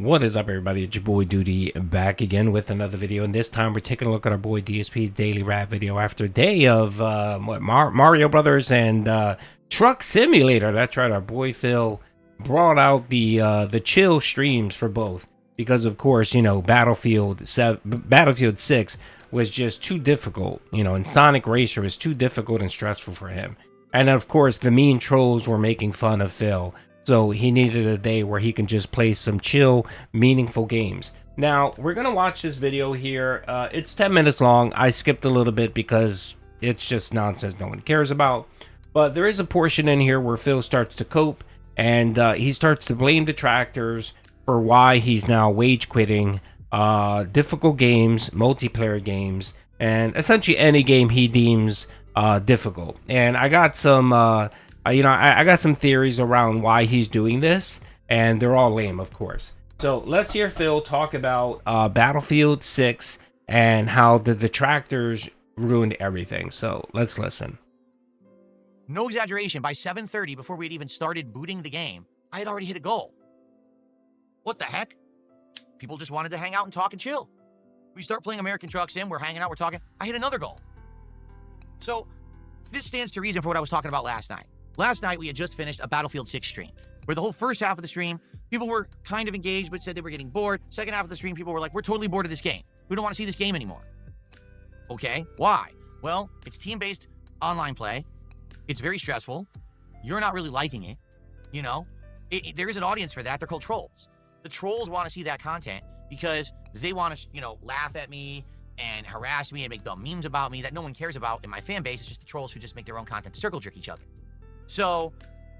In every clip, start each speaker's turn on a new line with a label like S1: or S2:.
S1: What is up, everybody? It's your boy Doody back again with another video, and this time we're taking a look at our boy DSP's daily rap video after a day of Mario Brothers and Truck Simulator. That's right, our boy Phil brought out the chill streams for both because, of course, you know, Battlefield 6 was just too difficult, you know, and Sonic Racer was too difficult and stressful for him. And of course, the mean trolls were making fun of Phil. So he needed a day where he can just play some chill, meaningful games. Now, we're going to watch this video here. It's 10 minutes long. I skipped a little bit because it's just nonsense no one cares about. But there is a portion in here where Phil starts to cope. And he starts to blame detractors for why he's now wage quitting difficult games, multiplayer games, and essentially any game he deems difficult. And I got some... I got some theories around why he's doing this, and they're all lame, of course. So let's hear Phil talk about Battlefield 6 and how the detractors ruined everything. So let's listen.
S2: No exaggeration, by 7:30, before we had even started booting the game, I had already hit a goal. What the heck? People just wanted to hang out and talk and chill. We start playing American Truck Sim, we're hanging out, we're talking. I hit another goal. So this stands to reason for what I was talking about last night. Last night, we had just finished a Battlefield 6 stream, where the whole first half of the stream, people were kind of engaged, but said they were getting bored. Second half of the stream, people were like, we're totally bored of this game. We don't want to see this game anymore. Okay, why? Well, it's team-based online play. It's very stressful. You're not really liking it. You know, there is an audience for that. They're called trolls. The trolls want to see that content because they want to, you know, laugh at me and harass me and make dumb memes about me that no one cares about in my fan base. It's just the trolls who just make their own content to circle jerk each other. So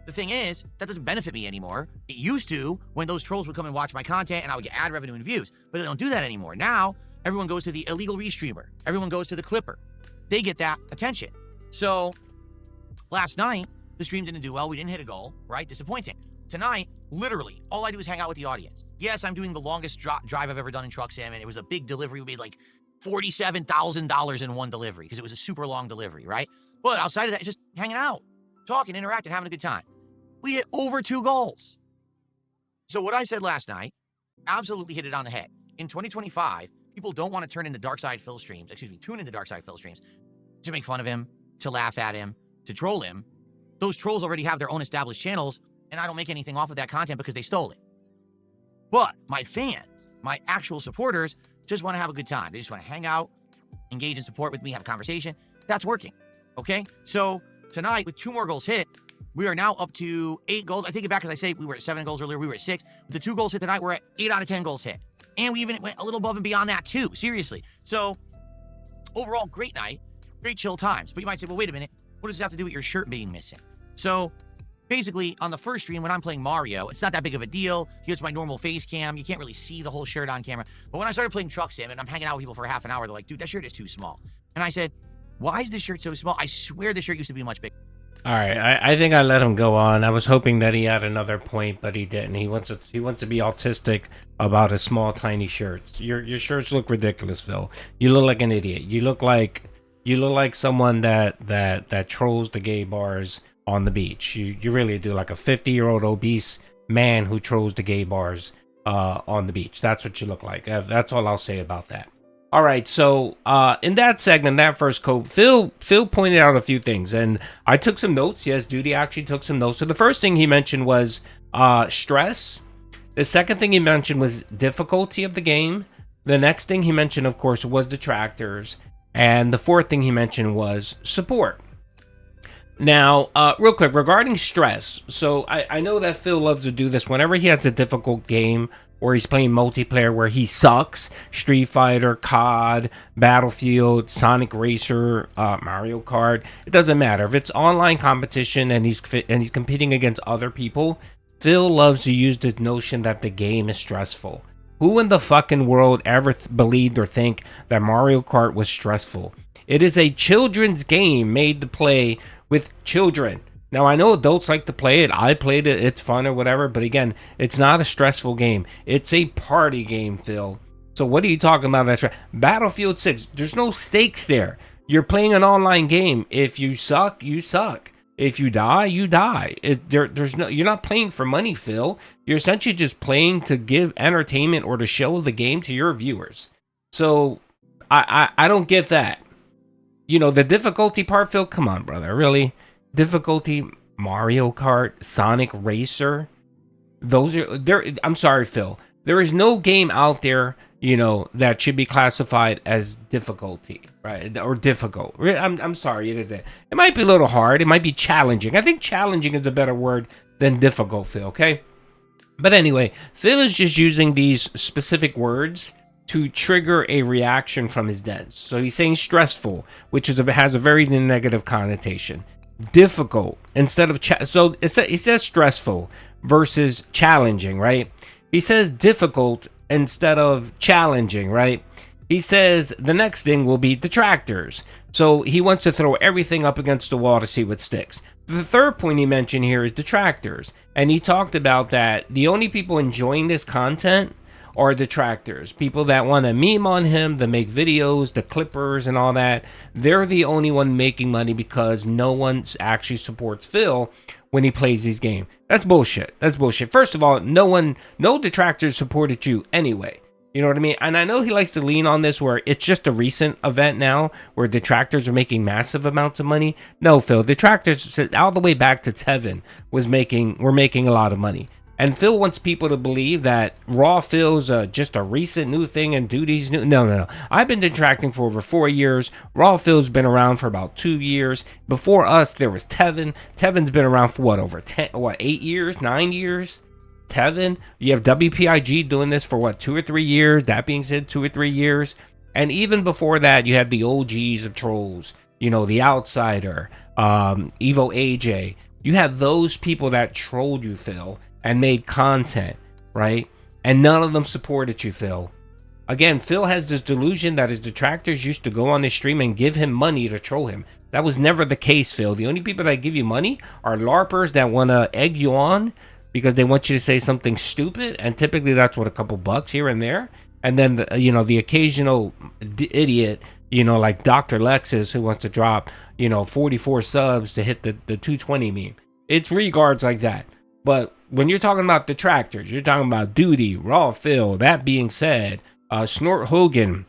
S2: the thing is, that doesn't benefit me anymore. It used to when those trolls would come and watch my content and I would get ad revenue and views, but they don't do that anymore. Now, everyone goes to the illegal restreamer. Everyone goes to the clipper. They get that attention. So last night, the stream didn't do well. We didn't hit a goal, right? Disappointing. Tonight, literally, all I do is hang out with the audience. Yes, I'm doing the longest drive I've ever done in Truck Sim, and it was a big delivery. We made like $47,000 in one delivery because it was a super long delivery, right? But outside of that, just hanging out, talking, interacting, having a good time. We hit over 2 goals. So what I said last night absolutely hit it on the head. In 2025, people don't want to tune into Dark Side Phil streams to make fun of him, to laugh at him, to troll him. Those trolls already have their own established channels, and I don't make anything off of that content because they stole it. But my fans, my actual supporters, just want to have a good time. They just want to hang out, engage in support with me, have a conversation. That's working, okay? So tonight, with 2 more goals hit, we are now up to 8 goals. I take it back because I say we were at 7 goals earlier. We were at 6. With the 2 goals hit tonight, we're at 8 out of 10 goals hit. And we even went a little above and beyond that too, seriously. So overall, great night, great chill times. But you might say, well, wait a minute. What does this have to do with your shirt being missing? So basically, on the first stream, when I'm playing Mario, it's not that big of a deal. Here's my normal face cam. You can't really see the whole shirt on camera. But when I started playing Truck Sim and I'm hanging out with people for half an hour, they're like, dude, that shirt is too small. And I said, why is this shirt so small? I swear this shirt used to be much bigger.
S1: All right, I think I let him go on. I was hoping that he had another point, but he didn't. He wants to be autistic about his small, tiny shirts. Your shirts look ridiculous, Phil. You look like an idiot. You look like someone that trolls the gay bars on the beach. You really do, like a 50-year-old obese man who trolls the gay bars on the beach. That's what you look like. That's all I'll say about that. All right, so in that segment, that first quote, Phil pointed out a few things, and I took some notes. Yes, Doody actually took some notes. So the first thing he mentioned was stress. The second thing he mentioned was difficulty of the game. The next thing he mentioned, of course, was detractors. And the fourth thing he mentioned was support. Now, real quick, regarding stress. So I know that Phil loves to do this whenever he has a difficult game or he's playing multiplayer where he sucks. Street Fighter, COD, Battlefield, Sonic Racer, Mario Kart. It doesn't matter. If it's online competition and he's competing against other people, Phil loves to use the notion that the game is stressful. Who in the fucking world ever believed or think that Mario Kart was stressful? It is a children's game made to play with children. Now, I know adults like to play it. I played it. It's fun or whatever. But again, it's not a stressful game. It's a party game, Phil. So what are you talking about? That's right. Battlefield 6, there's no stakes there. You're playing an online game. If you suck, you suck. If you die, you die. There's no, you're not playing for money, Phil. You're essentially just playing to give entertainment or to show the game to your viewers. So I don't get that. The difficulty part, Phil. Come on, brother. Really, difficulty. Mario Kart, Sonic Racer. Those are there. I'm sorry, Phil. There is no game out there, that should be classified as difficulty, right? Or difficult. I'm sorry, it isn't. It might be a little hard. It might be challenging. I think challenging is a better word than difficult, Phil, okay? But anyway, Phil is just using these specific words to trigger a reaction from his dents. So he's saying stressful, which has a very negative connotation. Difficult instead of so it says stressful versus challenging, right? He says difficult instead of challenging, right? He says the next thing will be detractors. So he wants to throw everything up against the wall to see what sticks. The third point he mentioned here is detractors. And he talked about that the only people enjoying this content are detractors. People that want to meme on him, that make videos, the clippers and all that. They're the only one making money because no one actually supports Phil when he plays these games. That's bullshit. That's bullshit. First of all, no detractors supported you anyway. You know what I mean? And I know he likes to lean on this where it's just a recent event now where detractors are making massive amounts of money. No, Phil, detractors all the way back to Tevin were making a lot of money. And Phil wants people to believe that Raw Phil's just a recent new thing and Doody's new. No. I've been detracting for over 4 years. Raw Phil's been around for about 2 years. Before us, there was Tevin. Tevin's been around for over 8 years, 9 years? Tevin. You have WPIG doing this for 2 or 3 years. That being said, 2 or 3 years. And even before that, you had the OGs of trolls. The Outsider, Evo AJ. You had those people that trolled you, Phil, and made content, right? And none of them supported you, Phil. Again, Phil has this delusion that his detractors used to go on his stream and give him money to troll him. That was never the case, Phil. The only people that give you money are LARPers that want to egg you on because they want you to say something stupid, and typically that's what, a couple bucks here and there. And then the occasional idiot, like Dr. Lexus, who wants to drop 44 subs to hit the 220 meme. It's regards like that. But when you're talking about detractors, you're talking about Doody, Raw Phil. That being said, Snort Hogan,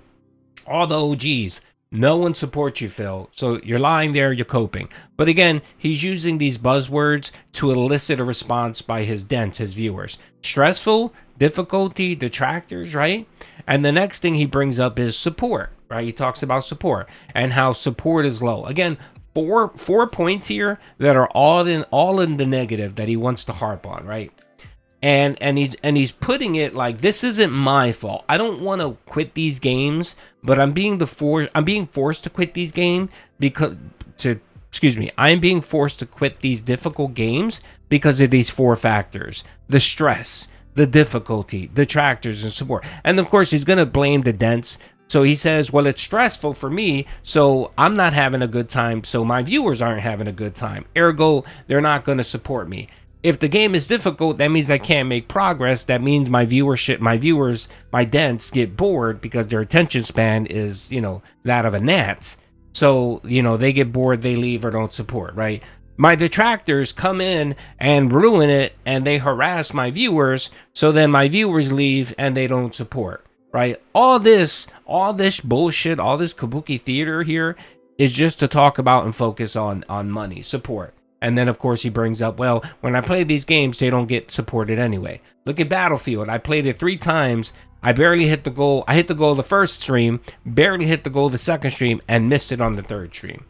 S1: all the OGs. No one supports you, Phil. So you're lying there, you're coping. But again, he's using these buzzwords to elicit a response by his dents, his viewers. Stressful, difficulty, detractors, right? And the next thing he brings up is support, right? He talks about support and how support is low. Again, four points here that are all in the negative that he wants to harp on, right? And he's putting it like, this isn't my fault. I don't want to quit these games, but I'm being forced to quit these games I am being forced to quit these difficult games because of these 4 factors: the stress, the difficulty, detractors, and support. And of course, he's gonna blame the dents. So he says, well, it's stressful for me, so I'm not having a good time, so my viewers aren't having a good time. Ergo, they're not going to support me. If the game is difficult, that means I can't make progress. That means my viewers, my dents get bored because their attention span is, that of a gnat. So, they get bored, they leave or don't support, right? My detractors come in and ruin it and they harass my viewers. So then my viewers leave and they don't support. Right? All this bullshit, all this kabuki theater here is just to talk about and focus on money, support. And then, of course, he brings up, well, when I play these games, they don't get supported anyway. Look at Battlefield. I played it 3 times. I barely hit the goal. I hit the goal the first stream, barely hit the goal the second stream, and missed it on the third stream.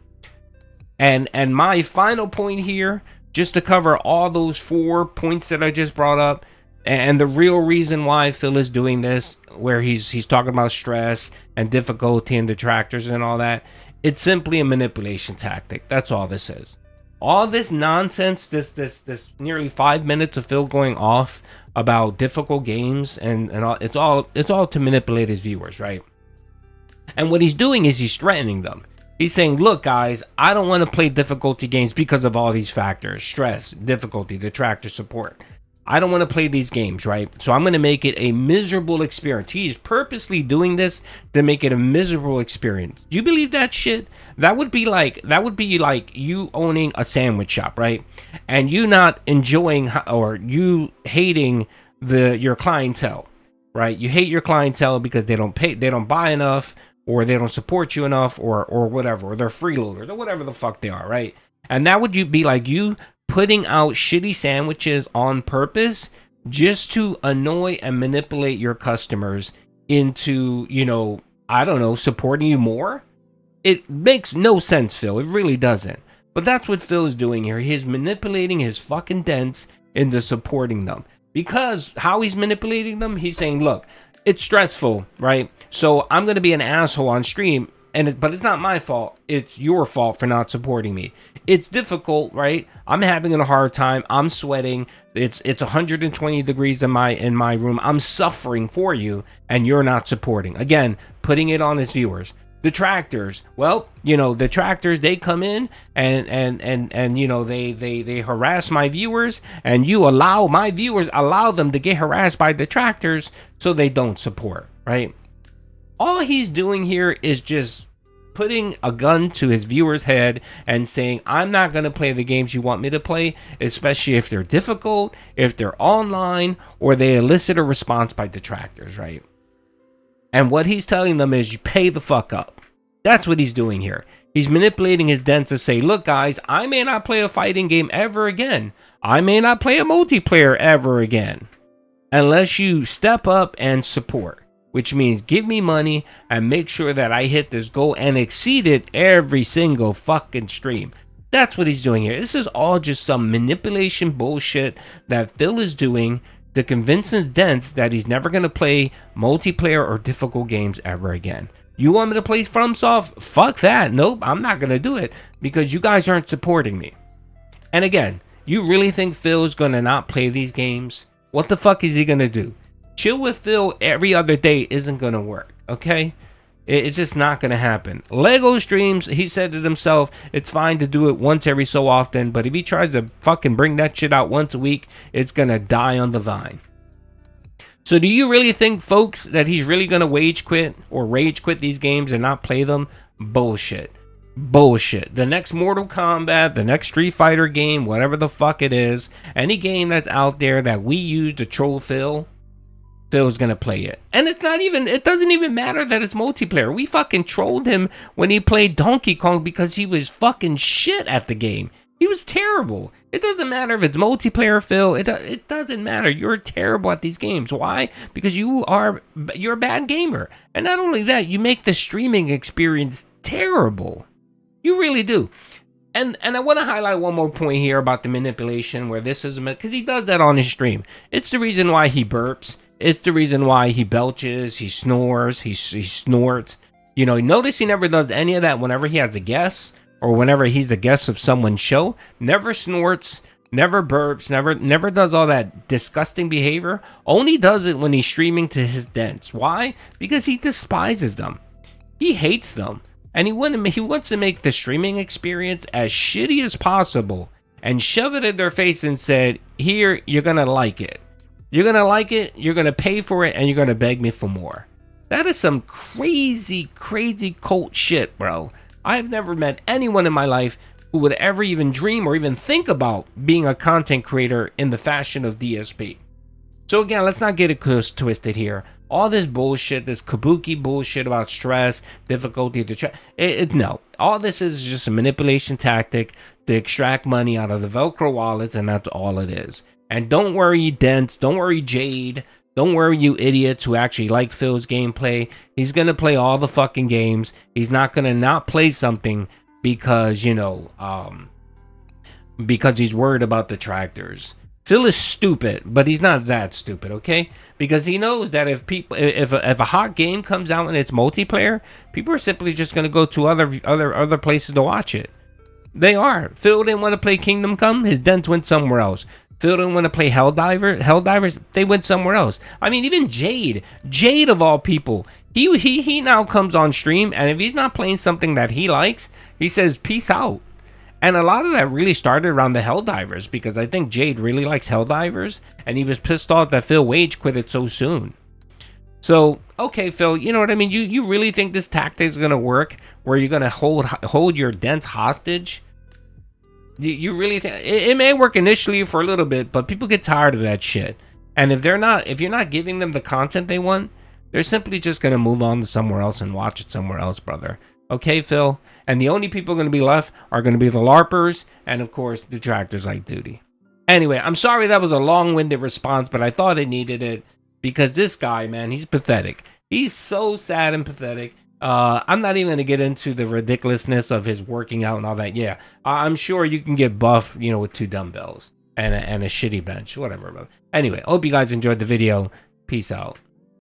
S1: And my final point here, just to cover all those 4 points that I just brought up, and the real reason why Phil is doing this, where he's talking about stress and difficulty and detractors and all that, it's simply a manipulation tactic. That's all this is. All this nonsense, this nearly 5 minutes of Phil going off about difficult games and all, it's all to manipulate his viewers, right? And what he's doing is he's threatening them. He's saying, look, guys, I don't want to play difficulty games because of all these factors: stress, difficulty, detractor, support. I don't want to play these games, right? So I'm going to make it a miserable experience. He's purposely doing this to make it a miserable experience. Do you believe that shit? That would be like you owning a sandwich shop, right? And you not enjoying or you hating your clientele, right? You hate your clientele because they don't buy enough, or they don't support you enough, or whatever, or they're freeloaders or whatever the fuck they are, right? And that would you be like you putting out shitty sandwiches on purpose just to annoy and manipulate your customers into, I don't know, supporting you more? It makes no sense, Phil. It really doesn't. But that's what Phil is doing here. He's manipulating his fucking dents into supporting them. Because how he's manipulating them, he's saying, look, it's stressful, right? So I'm going to be an asshole on stream, but it's not my fault. It's your fault for not supporting me. It's difficult, right? I'm having a hard time. I'm sweating. It's 120 degrees in my room. I'm suffering for you, and you're not supporting. Again, putting it on his viewers. Detractors, well, detractors, they come in and they harass my viewers, and you allow my viewers them to get harassed by detractors so they don't support, right? All he's doing here is just putting a gun to his viewer's head and saying, I'm not going to play the games you want me to play, especially if they're difficult, if they're online, or they elicit a response by detractors, right? And what he's telling them is, you pay the fuck up. That's what he's doing here. He's manipulating his dents to say, look guys, I may not play a fighting game ever again. I may not play a multiplayer ever again, unless you step up and support. Which means give me money and make sure that I hit this goal and exceed it every single fucking stream. That's what he's doing here. This is all just some manipulation bullshit that Phil is doing to convince his dents that he's never going to play multiplayer or difficult games ever again. You want me to play FromSoft? Fuck that. Nope, I'm not going to do it because you guys aren't supporting me. And again, you really think Phil's going to not play these games? What the fuck is he going to do? Chill with Phil every other day isn't going to work, okay? It's just not going to happen. Lego streams, he said it himself, it's fine to do it once every so often, but if he tries to fucking bring that shit out once a week, it's going to die on the vine. So do you really think, folks, that he's really going to rage quit these games and not play them? Bullshit. Bullshit. The next Mortal Kombat, the next Street Fighter game, whatever the fuck it is, any game that's out there that we use to troll Phil's gonna play it. And it doesn't even matter that it's multiplayer. We fucking trolled him when he played Donkey Kong because he was fucking shit at the game. He was terrible. It doesn't matter if it's multiplayer, Phil. It doesn't matter. You're terrible at these games. Why? Because you're a bad gamer. And not only that, you make the streaming experience terrible. You really do. And I want to highlight one more point here about the manipulation, where this is because he does that on his stream. It's the reason why he burps. It's the reason why he belches, he snores, he snorts. Notice he never does any of that whenever he has a guest or whenever he's a guest of someone's show. Never snorts, never burps, never does all that disgusting behavior. Only does it when he's streaming to his dents. Why? Because he despises them. He hates them. And he wants to make the streaming experience as shitty as possible and shove it in their face and said, here, you're going to like it. You're going to like it, you're going to pay for it, and you're going to beg me for more. That is some crazy, crazy cult shit, bro. I've never met anyone in my life who would ever even dream or even think about being a content creator in the fashion of DSP. So again, let's not get it twisted here. All this bullshit, this kabuki bullshit about stress, difficulty to no. All this is just a manipulation tactic to extract money out of the Velcro wallets, and that's all it is. And don't worry, Dents. Don't worry, Jade. Don't worry, you idiots who actually like Phil's gameplay. He's going to play all the fucking games. He's not going to not play something because, because he's worried about detractors. Phil is stupid, but he's not that stupid, okay? Because he knows that if a hot game comes out and it's multiplayer, people are simply just going to go to other places to watch it. They are. Phil didn't want to play Kingdom Come. His Dents went somewhere else. Phil didn't want to play Helldivers, they went somewhere else. I mean, even Jade of all people, he now comes on stream, and if he's not playing something that he likes, he says, peace out. And a lot of that really started around the Helldivers, because I think Jade really likes Helldivers, and he was pissed off that Phil Wage quit it so soon. So, okay, Phil, you know what I mean? You really think this tactic is going to work, where you're going to hold your dents hostage? You really think it may work initially for a little bit, but people get tired of that shit. And if you're not giving them the content they want, they're simply just going to move on to somewhere else and watch it somewhere else, brother. Okay, Phil? And the only people going to be left are going to be the LARPers and, of course, detractors like Doody. Anyway, I'm sorry that was a long-winded response, but I thought it needed it, because this guy, man, he's pathetic. He's so sad and pathetic. I'm not even going to get into the ridiculousness of his working out and all that. Yeah, I'm sure you can get buff, you know, with 2 dumbbells and a shitty bench, whatever. Anyway, hope you guys enjoyed the video. Peace out.